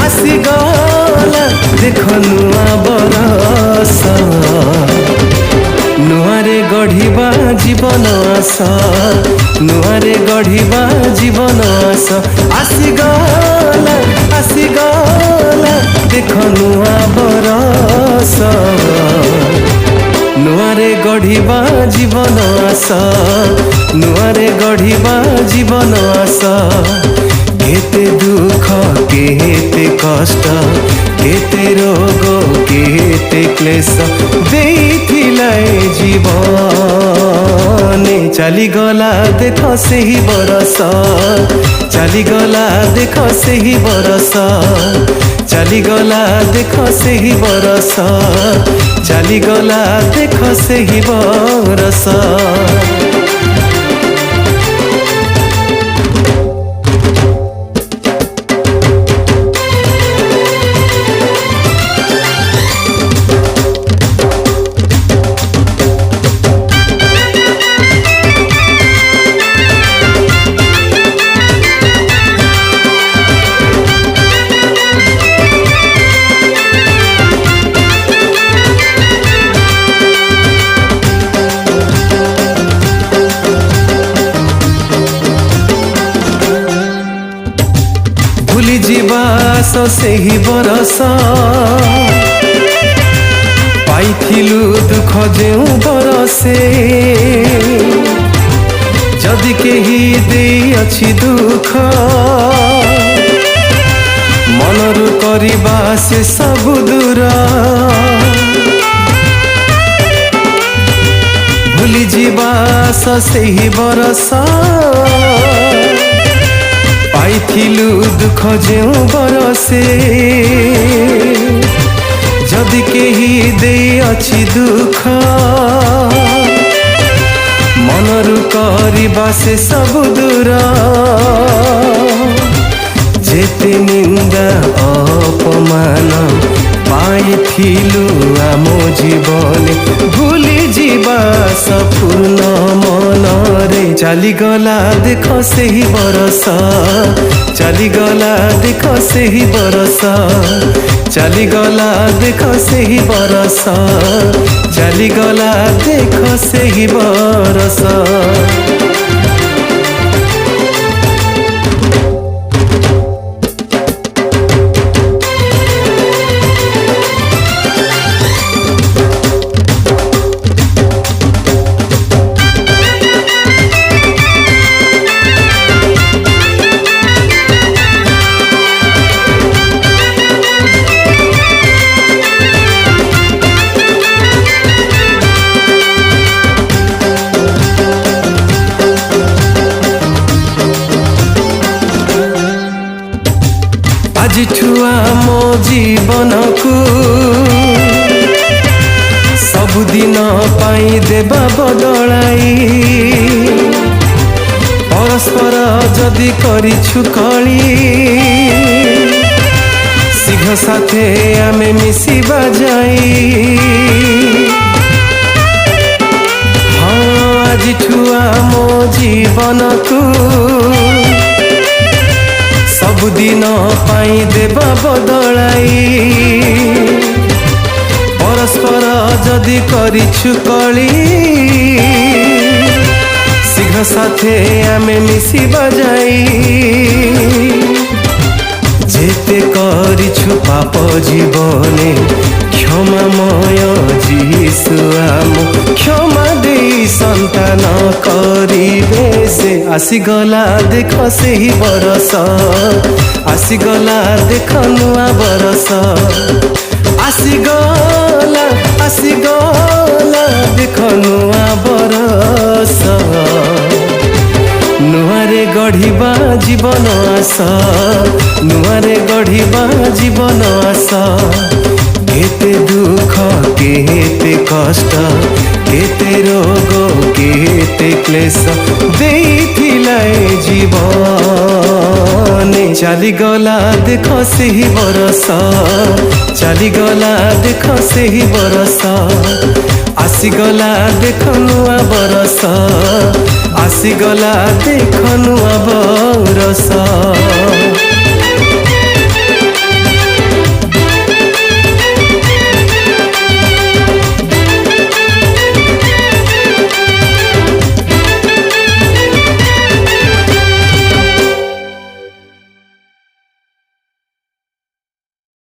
आसीगला देख नुआ बरस नुआरे गढ़िबा जीवन आस नुआरे गढ़िबा जीवन आस आसीगला देख नुआ बरस नुआरे गढ़िबा जीवन आस नुआरे गढ़िबा जीवन आस केते दुख केते कष्ट केते रोग केते क्लेश देइथिला जीवन चलीगला देख सेही बरस चलीगला देख सेही बरस चलीगला देख सेही बरस चलीगला देख सेही बरस। भूली जीवास सेही बरस पाइथिलु दुख जेउ बरसे जदि केही देई अछि दुख मनरु करिबा से सब दूर भूली जीवास सेही बरस पाइथिलु दुख जेउ बरसे जदि केही देई अछि दुख मनरु करिबा से सब दूर जेते निंदा अपमान पाइथिलु आम जीवन भूली जीवा सपूर्ण मनरे चलीगला देख सेही बरस चलीगला देख सेही बरस चलीगला देख सेही बरस चलीगला देख सेही बरस। आज छुआ मो जीवन को सबुदिन पाई देबा बदलाई परस्पर जदि करिछु कली शीघ्र साथे आमे मिसिबा जाई हाँ आज छुआ मो जीवन को सबुदिन पाई देबा बदलाई परस्पर जदि करिछु कली शीघ्र साथे आमे मिसिबा जाई जेते करिछु पाप जीवने क्षमामय जीसु आम क्षमा देई संतान करिबे से आसीगला देख सेही बरस आसीगला देख नुआ बरस आसीगला देख नुआ बरस नुआरे गढ़िबा जीवन आस नुआरे गढ़िबा जीवन आस केते दुख केते कष्ट केते रोग केते क्लेश देइथिला जीवन चलीगला देख सेही बरस चलीगला देख सेही बरस आसीगला देख नुआ बरस आसीगला देख नुआ बरस।